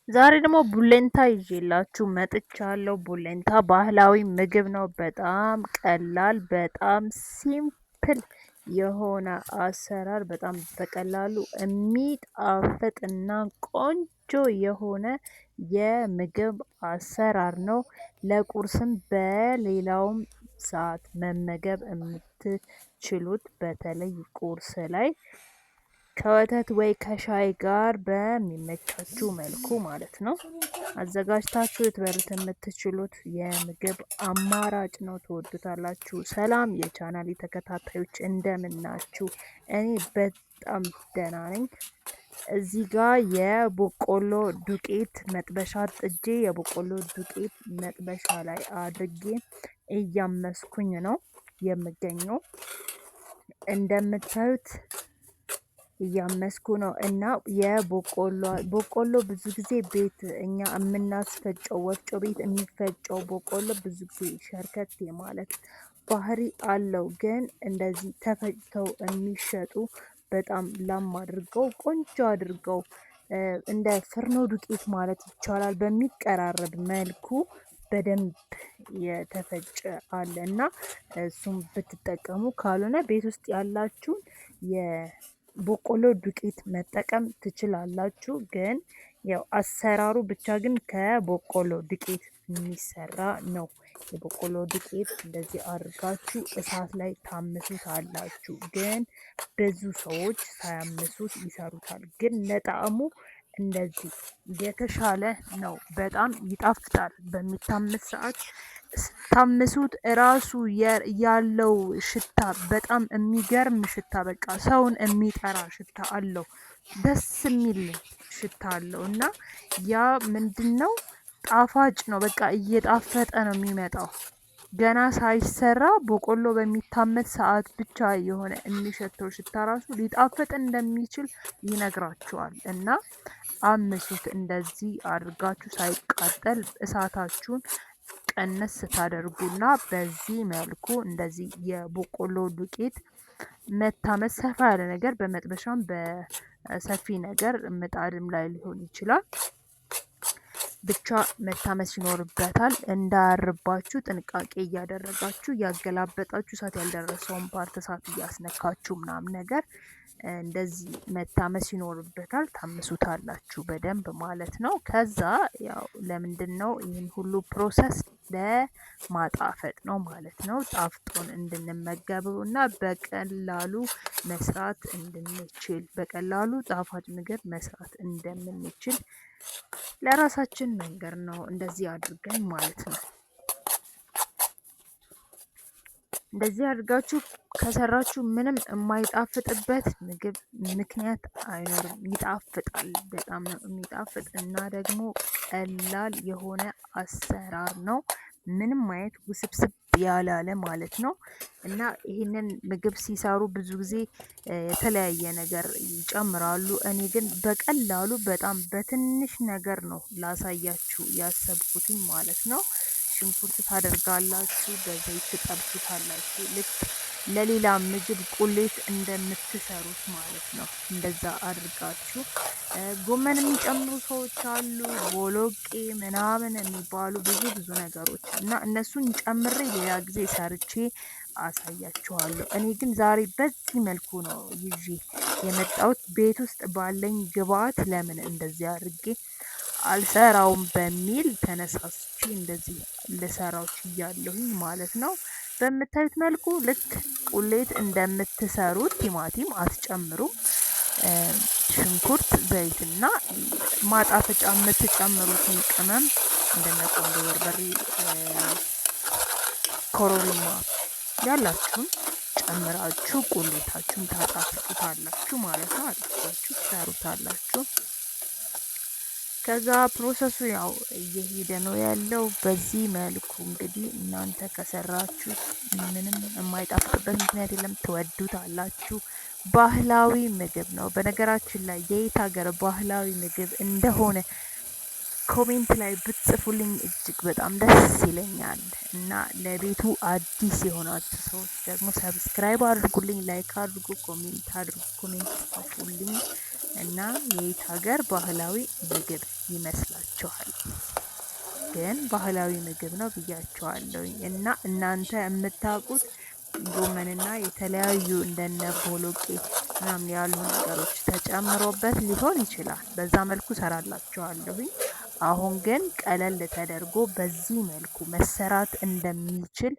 ዛሬ ደግሞ ቡሌንታ ይዤላችሁ መጥቻለሁ። ቡሌንታ ባህላዊ ምግብ ነው። በጣም ቀላል፣ በጣም ሲምፕል የሆነ አሰራር፣ በጣም በቀላሉ የሚጣፍጥና ቆንጆ የሆነ የምግብ አሰራር ነው። ለቁርስም በሌላውም ሰዓት መመገብ የምትችሉት በተለይ ቁርስ ላይ ከወተት ወይ ከሻይ ጋር በሚመቻችሁ መልኩ ማለት ነው አዘጋጅታችሁ ልትበሉት የምትችሉት የምግብ አማራጭ ነው። ትወዱታላችሁ። ሰላም የቻናሌ ተከታታዮች እንደምን ናችሁ? እኔ በጣም ደህና ነኝ። እዚህ ጋር የበቆሎ ዱቄት መጥበሻ ጥጄ የበቆሎ ዱቄት መጥበሻ ላይ አድርጌ እያመስኩኝ ነው የምገኘው። እንደምታዩት እያመስኩ ነው እና በቆሎ ብዙ ጊዜ ቤት እኛ የምናስፈጨው ወፍጮ ቤት የሚፈጨው በቆሎ ብዙ ጊዜ ሸርከት ማለት ባህሪ አለው። ግን እንደዚህ ተፈጭተው የሚሸጡ በጣም ላም አድርገው ቆንጆ አድርገው እንደ ፍርኖ ዱቄት ማለት ይቻላል በሚቀራረብ መልኩ በደንብ የተፈጨ አለ እና እሱም ብትጠቀሙ፣ ካልሆነ ቤት ውስጥ ያላችሁን የበቆሎ ዱቄት መጠቀም ትችላላችሁ። ግን ያው አሰራሩ ብቻ ግን ከበቆሎ ዱቄት የሚሰራ ነው። የበቆሎ ዱቄት እንደዚህ አድርጋችሁ እሳት ላይ ታምሱታላችሁ። ግን ብዙ ሰዎች ሳያምሱት ይሰሩታል። ግን ለጣዕሙ እንደዚህ የተሻለ ነው። በጣም ይጣፍጣል። በሚታመስ ሰዓት ታምሱት እራሱ ያለው ሽታ በጣም የሚገርም ሽታ፣ በቃ ሰውን የሚጠራ ሽታ አለው። ደስ የሚል ሽታ አለው እና ያ ምንድነው ጣፋጭ ነው። በቃ እየጣፈጠ ነው የሚመጣው። ገና ሳይሰራ በቆሎ በሚታመስ ሰዓት ብቻ የሆነ የሚሸተው ሽታ ራሱ ሊጣፍጥ እንደሚችል ይነግራችኋል። እና አምሱት። እንደዚህ አድርጋችሁ ሳይቃጠል እሳታችሁን ቀነስ ስታደርጉና በዚህ መልኩ እንደዚህ የበቆሎ ዱቄት መታመስ ሰፋ ያለ ነገር በመጥበሻም በሰፊ ነገር ምጣድም ላይ ሊሆን ይችላል፣ ብቻ መታመስ ይኖርበታል። እንዳያርባችሁ ጥንቃቄ እያደረጋችሁ እያገላበጣችሁ እሳት ያልደረሰውን ፓርት እሳት እያስነካችሁ ምናምን ነገር እንደዚህ መታመስ ይኖርበታል። ታምሱታላችሁ በደንብ ማለት ነው። ከዛ ያው ለምንድን ነው ይህን ሁሉ ፕሮሰስ? ለማጣፈጥ ነው ማለት ነው። ጣፍጦን እንድንመገበው እና በቀላሉ መስራት እንድንችል፣ በቀላሉ ጣፋጭ ምግብ መስራት እንደምንችል ለራሳችን መንገር ነው። እንደዚህ አድርገን ማለት ነው። እንደዚህ አድርጋችሁ ከሰራችሁ ምንም የማይጣፍጥበት ምግብ ምክንያት አይኖርም። ይጣፍጣል። በጣም ነው የሚጣፍጥ እና ደግሞ ቀላል የሆነ አሰራር ነው። ምንም አይነት ውስብስብ ያላለ ማለት ነው። እና ይህንን ምግብ ሲሰሩ ብዙ ጊዜ የተለያየ ነገር ይጨምራሉ። እኔ ግን በቀላሉ በጣም በትንሽ ነገር ነው ላሳያችሁ ያሰብኩትኝ ማለት ነው። ሽንኩርት ታደርጋላችሁ፣ በዘይት ትጠብሱታላችሁ። ልክ ለሌላ ምግብ ቁሌት እንደምትሰሩት ማለት ነው። እንደዛ አድርጋችሁ ጎመን የሚጨምሩ ሰዎች አሉ፣ ቦሎቄ ምናምን የሚባሉ ብዙ ነገሮች እና እነሱን ጨምሬ ሌላ ጊዜ ሰርቼ አሳያችኋለሁ። እኔ ግን ዛሬ በዚህ መልኩ ነው ይዤ የመጣሁት። ቤት ውስጥ ባለኝ ግብአት ለምን እንደዚህ አድርጌ አልሰራውም በሚል ተነሳስቼ እንደዚህ ልሰራው ችያለሁኝ ማለት ነው። በምታዩት መልኩ ልክ ቁሌት እንደምትሰሩት ቲማቲም አትጨምሩም። ሽንኩርት፣ ዘይትና ማጣፈጫ የምትጨምሩትን ቅመም እንደነ ቆንጆ በርበሬ፣ ኮረሪማ ያላችሁን ጨምራችሁ ቁሌታችሁን ታጣፍጡታላችሁ ማለት ነው። አጥፍታችሁ ትሰሩታላችሁ። ከዛ ፕሮሰሱ ያው እየሄደ ነው ያለው። በዚህ መልኩ እንግዲህ እናንተ ከሰራችሁ ምንም የማይጣፍጥበት ምክንያት የለም። ትወዱታላችሁ። ባህላዊ ምግብ ነው። በነገራችን ላይ የየት ሀገር ባህላዊ ምግብ እንደሆነ ኮሜንት ላይ ብትጽፉልኝ እጅግ በጣም ደስ ይለኛል። እና ለቤቱ አዲስ የሆናችሁ ሰዎች ደግሞ ሰብስክራይብ አድርጉልኝ፣ ላይክ አድርጉ፣ ኮሜንት ጻፉልኝ። እና የየት ሀገር ባህላዊ ምግብ ይመስላችኋል? ግን ባህላዊ ምግብ ነው ብያችኋለሁኝ። እና እናንተ የምታውቁት ጎመንና የተለያዩ እንደነ ቦሎቄ ምናምን ያሉ ነገሮች ተጨምሮበት ሊሆን ይችላል። በዛ መልኩ ሰራላችኋለሁኝ። አሁን ግን ቀለል ተደርጎ በዚህ መልኩ መሰራት እንደሚችል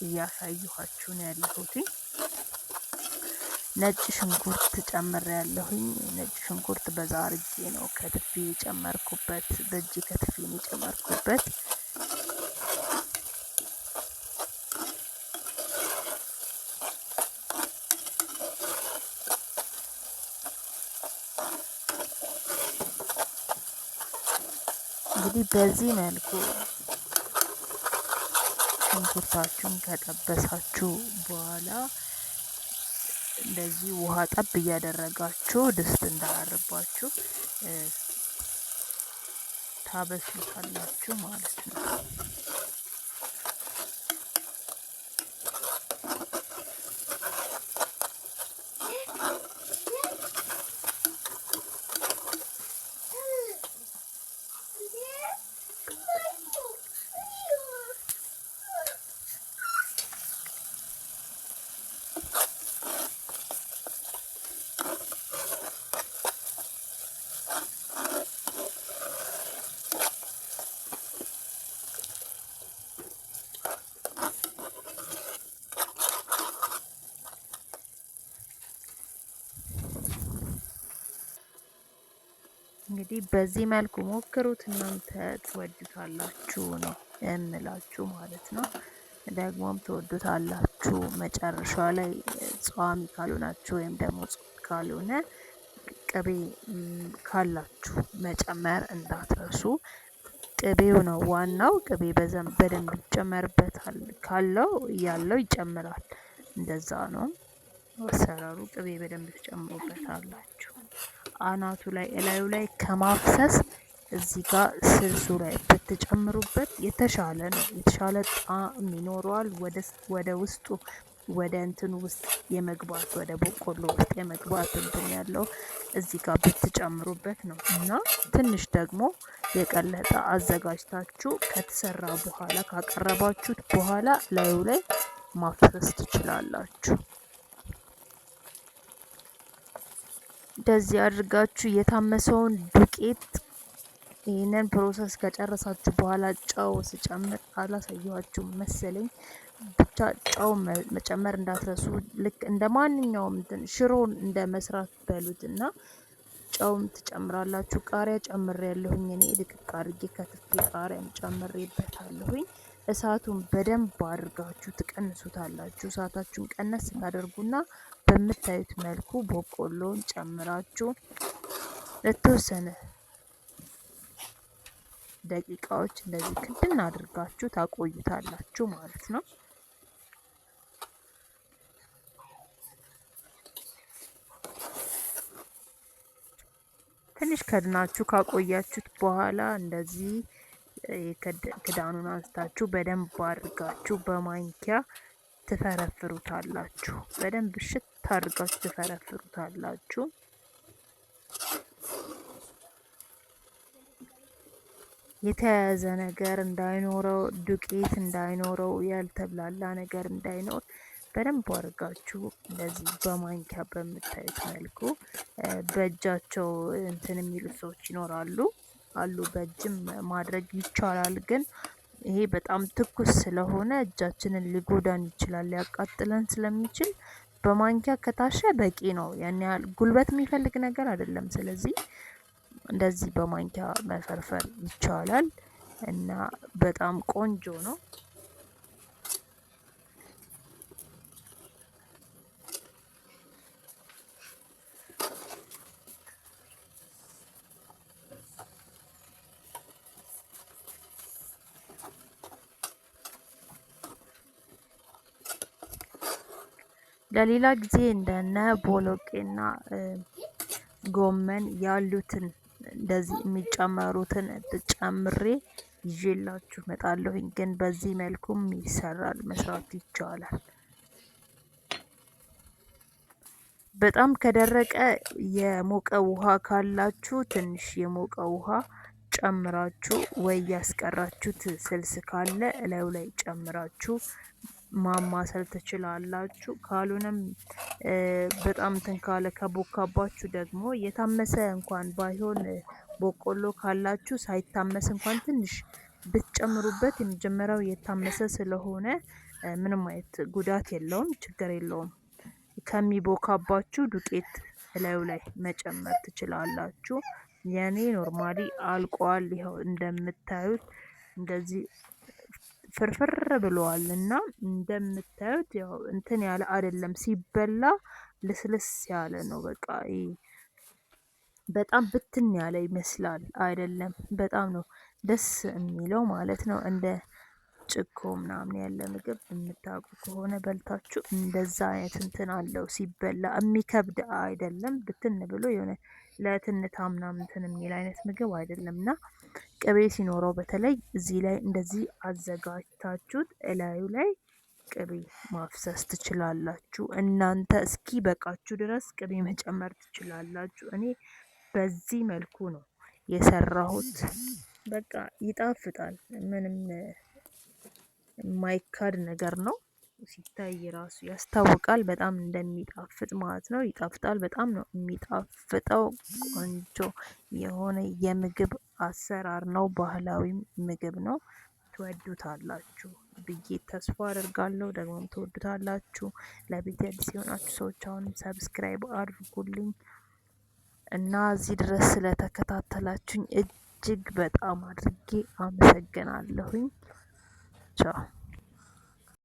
እያሳየኋችሁ ነው ያለሁት። ነጭ ሽንኩርት ጨምሬያለሁኝ። ነጭ ሽንኩርት በዛ አርጌ ነው ከትፌ የጨመርኩበት፣ በእጄ ከትፌ ነው የጨመርኩበት። እንግዲህ በዚህ መልኩ ሽንኩርታችሁን ከጠበሳችሁ በኋላ እንደዚህ ውሃ ጠብ እያደረጋችሁ ድስት እንዳያርባችሁ ታበስሉታላችሁ ማለት ነው። እንግዲህ በዚህ መልኩ ሞክሩት፣ እናንተ ትወዱታላችሁ ነው የምላችሁ ማለት ነው። ደግሞም ትወዱታላችሁ። መጨረሻ ላይ ጿሚ ካልሆናችሁ ወይም ደግሞ ጾም ካልሆነ ቅቤ ካላችሁ መጨመር እንዳትረሱ። ቅቤው ነው ዋናው። ቅቤ በደንብ ይጨመርበታል። ካለው ይጨምራል። እንደዛ ነው አሰራሩ። ቅቤ በደንብ ትጨምሩበታላችሁ። አናቱ ላይ እላዩ ላይ ከማፍሰስ እዚህ ጋር ስልሱ ላይ ብትጨምሩበት የተሻለ ነው። የተሻለ ጣዕም ይኖረዋል። ወደ ውስጡ ወደ እንትን ውስጥ የመግባት ወደ በቆሎ ውስጥ የመግባት እንትን ያለው እዚህ ጋር ብትጨምሩበት ነው። እና ትንሽ ደግሞ የቀለጠ አዘጋጅታችሁ ከተሰራ በኋላ ካቀረባችሁት በኋላ ላዩ ላይ ማፍሰስ ትችላላችሁ። እንደዚህ አድርጋችሁ የታመሰውን ዱቄት ይህንን ፕሮሰስ ከጨረሳችሁ በኋላ ጨው ስጨምር አላሳየኋችሁም መሰለኝ። ብቻ ጨው መጨመር እንዳትረሱ። ልክ እንደ ማንኛውም ሽሮን እንደ መስራት በሉት እና ጨውም ትጨምራላችሁ። ቃሪያ ጨምሬያለሁኝ እኔ ድቅቅ አድርጌ ከትፌ ቃሪያም ጨምሬበታለሁኝ። እሳቱን በደንብ አድርጋችሁ ትቀንሱታላችሁ። እሳታችሁን ቀነስ ታደርጉና በምታዩት መልኩ በቆሎን ጨምራችሁ ለተወሰነ ደቂቃዎች እንደዚህ ክድን አድርጋችሁ ታቆዩታላችሁ ማለት ነው። ትንሽ ከድናችሁ ካቆያችሁት በኋላ እንደዚህ ክዳኑን አንስታችሁ በደንብ አድርጋችሁ በማንኪያ ትፈረፍሩታላችሁ። በደንብ ሽት አድርጋችሁ ትፈረፍሩታላችሁ። የተያያዘ ነገር እንዳይኖረው፣ ዱቄት እንዳይኖረው፣ ያልተብላላ ነገር እንዳይኖር በደንብ አድርጋችሁ እንደዚህ በማንኪያ በምታዩት መልኩ በእጃቸው እንትን የሚሉ ሰዎች ይኖራሉ አሉ። በእጅም ማድረግ ይቻላል፣ ግን ይሄ በጣም ትኩስ ስለሆነ እጃችንን ሊጎዳን ይችላል፣ ሊያቃጥለን ስለሚችል በማንኪያ ከታሸ በቂ ነው። ያን ያህል ጉልበት የሚፈልግ ነገር አይደለም። ስለዚህ እንደዚህ በማንኪያ መፈርፈር ይቻላል እና በጣም ቆንጆ ነው። ለሌላ ጊዜ እንደነ ቦሎቄና ጎመን ያሉትን እንደዚህ የሚጨመሩትን ጨምሬ ይዤላችሁ እመጣለሁኝ። ግን በዚህ መልኩም ይሰራል፣ መስራት ይቻላል። በጣም ከደረቀ የሞቀ ውሃ ካላችሁ ትንሽ የሞቀ ውሃ ጨምራችሁ ወይ ያስቀራችሁት ስልስ ካለ እላዩ ላይ ጨምራችሁ ማማሰል ትችላላችሁ። ካልሆነም በጣም እንትን ካለ ከቦካባችሁ ደግሞ የታመሰ እንኳን ባይሆን በቆሎ ካላችሁ ሳይታመስ እንኳን ትንሽ ብትጨምሩበት የመጀመሪያው የታመሰ ስለሆነ ምንም አይነት ጉዳት የለውም፣ ችግር የለውም። ከሚቦካባችሁ ዱቄት እላዩ ላይ መጨመር ትችላላችሁ። የኔ ኖርማሊ አልቋል። ይኸው እንደምታዩት እንደዚህ ፍርፍር ብለዋል እና እንደምታዩት ያው እንትን ያለ አይደለም፣ ሲበላ ልስልስ ያለ ነው። በቃ በጣም ብትን ያለ ይመስላል አይደለም፣ በጣም ነው ደስ የሚለው ማለት ነው። እንደ ጭኮ ምናምን ያለ ምግብ የምታውቁ ከሆነ በልታችሁ እንደዛ አይነት እንትን አለው ሲበላ፣ የሚከብድ አይደለም። ብትን ብሎ የሆነ ለትንታ ምናምን እንትን የሚል አይነት ምግብ አይደለም እና ቅቤ ሲኖረው በተለይ እዚህ ላይ እንደዚህ አዘጋጅታችሁት እላዩ ላይ ቅቤ ማፍሰስ ትችላላችሁ። እናንተ እስኪ በቃችሁ ድረስ ቅቤ መጨመር ትችላላችሁ። እኔ በዚህ መልኩ ነው የሰራሁት። በቃ ይጣፍጣል። ምንም የማይካድ ነገር ነው። ሲታይ ራሱ ያስታውቃል በጣም እንደሚጣፍጥ ማለት ነው። ይጣፍጣል፣ በጣም ነው የሚጣፍጠው። ቆንጆ የሆነ የምግብ አሰራር ነው። ባህላዊ ምግብ ነው። ትወዱታላችሁ ብዬ ተስፋ አደርጋለሁ። ደግሞም ትወዱታላችሁ። ለቤት አዲስ የሆናችሁ ሰዎች አሁንም ሰብስክራይብ አድርጉልኝ እና እዚህ ድረስ ስለተከታተላችሁኝ እጅግ በጣም አድርጌ አመሰግናለሁኝ። ቻው